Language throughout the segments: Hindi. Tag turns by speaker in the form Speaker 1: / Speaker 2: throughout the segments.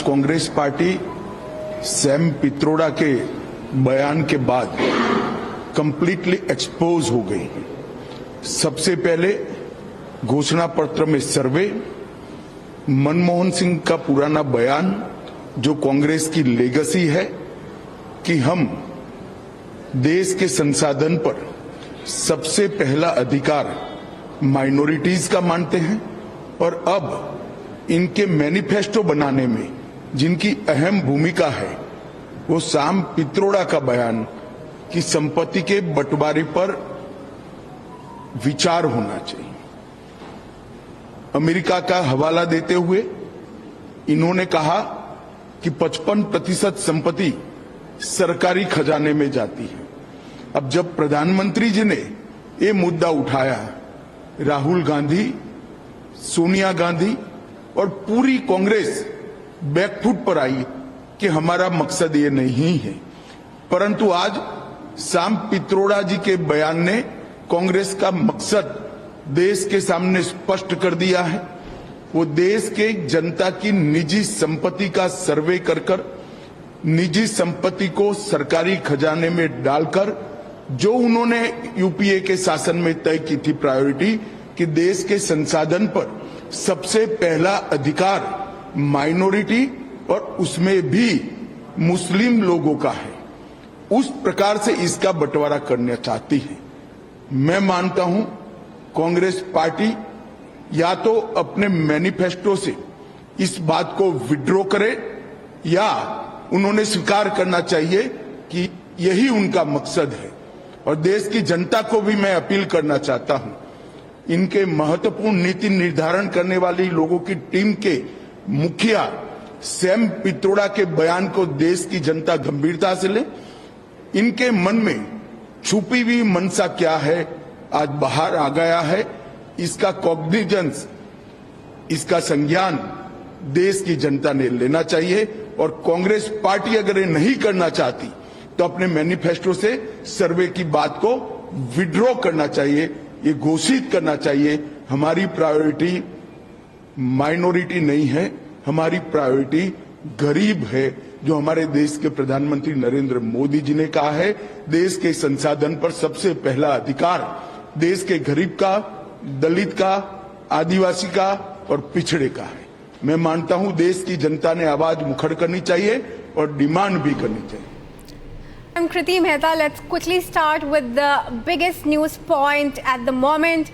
Speaker 1: कांग्रेस पार्टी सैम पित्रोड़ा के बयान के बाद कंप्लीटली एक्सपोज हो गई। सबसे पहले घोषणा पत्र में सर्वे, मनमोहन सिंह का पुराना बयान जो कांग्रेस की लेगेसी है कि हम देश के संसाधन पर सबसे पहला अधिकार माइनॉरिटीज का मानते हैं, और अब इनके मैनिफेस्टो बनाने में जिनकी अहम भूमिका है वो सैम पित्रोड़ा का बयान कि संपत्ति के बंटवारे पर विचार होना चाहिए। अमेरिका का हवाला देते हुए इन्होंने कहा कि 55% संपत्ति सरकारी खजाने में जाती है। अब जब प्रधानमंत्री जी ने ये मुद्दा उठाया, राहुल गांधी, सोनिया गांधी और पूरी कांग्रेस बैकफुट पर आई कि हमारा मकसद ये नहीं है। परंतु आज सैम पित्रोड़ा जी के बयान ने कांग्रेस का मकसद देश के सामने स्पष्ट कर दिया है। वो देश के जनता की निजी संपत्ति का सर्वे कर निजी संपत्ति को सरकारी खजाने में डालकर जो उन्होंने यूपीए के शासन में तय की थी प्रायोरिटी कि देश के संसाधन पर सबसे पहला अधिकार माइनॉरिटी और उसमें भी मुस्लिम लोगों का है, उस प्रकार से इसका बंटवारा करना चाहती है। मैं मानता हूं कांग्रेस पार्टी या तो अपने मैनिफेस्टो से इस बात को विड्रॉ करे या उन्होंने स्वीकार करना चाहिए कि यही उनका मकसद है। और देश की जनता को भी मैं अपील करना चाहता हूं, इनके महत्वपूर्ण नीति निर्धारण करने वाली लोगों की टीम के मुखिया सैम पित्रोड़ा के बयान को देश की जनता गंभीरता से ले। इनके मन में छुपी हुई मनसा क्या है आज बाहर आ गया है। इसका कॉग्निजेंस, इसका संज्ञान देश की जनता ने लेना चाहिए। और कांग्रेस पार्टी अगर ये नहीं करना चाहती तो अपने मैनिफेस्टो से सर्वे की बात को विड्रॉ करना चाहिए, ये घोषित करना चाहिए हमारी प्रायोरिटी माइनॉरिटी नहीं है, हमारी प्रायोरिटी गरीब है। जो हमारे देश के प्रधानमंत्री नरेंद्र मोदी जी ने कहा है, देश के संसाधन पर सबसे पहला अधिकार देश के गरीब का, दलित का, आदिवासी का और पिछड़े का है। मैं मानता हूं देश की जनता ने आवाज मुखर करनी चाहिए और डिमांड भी करनी चाहिए।
Speaker 2: Kriti Mehta, let's quickly start with the biggest news point at the moment.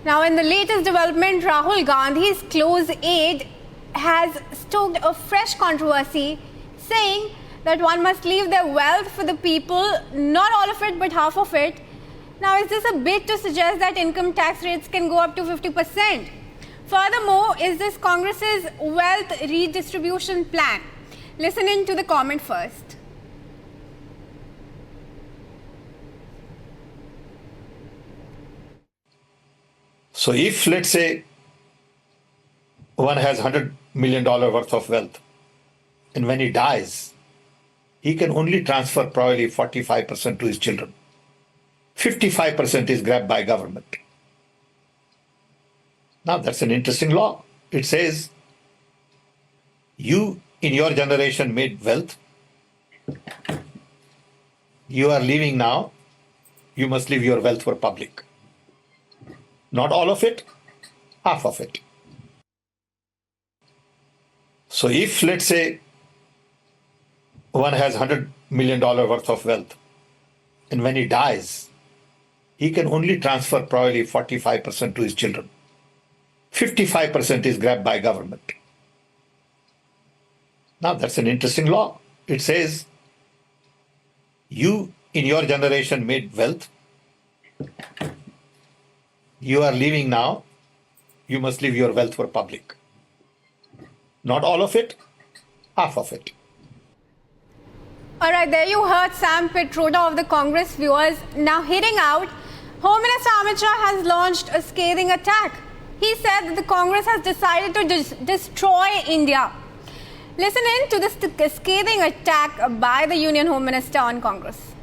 Speaker 2: Now, in the latest development, Rahul Gandhi's close aide has stoked a fresh controversy, saying that one must leave their wealth for the people, not all of it, but half of it. Now, is this a bit to suggest that income tax rates can go up to 50%? Furthermore, is this Congress's wealth redistribution plan? Listen in to the comment first.
Speaker 3: So if, let's say, one has $100 million worth of wealth, and when he dies, he can only transfer probably 45% to his children. 55% is grabbed by government. Now, that's an interesting law. It says, you in your generation made wealth. You are leaving now. You must leave your wealth for public. Not all of it, half of it. So if, let's say, one has $100 million worth of wealth, and when he dies, he can only transfer probably 45% to his children. 55% is grabbed by government. Now, that's an interesting law. It says, you in your generation made wealth. You are leaving now. You must leave your wealth for public. Not all of it, half of it.
Speaker 2: All right, there you heard Sam Pitroda of the Congress viewers. Now heading out, Home Minister Amit Shah has launched a scathing attack. He said that the Congress has decided to destroy India. Listen in to this scathing attack by the Union Home Minister on Congress.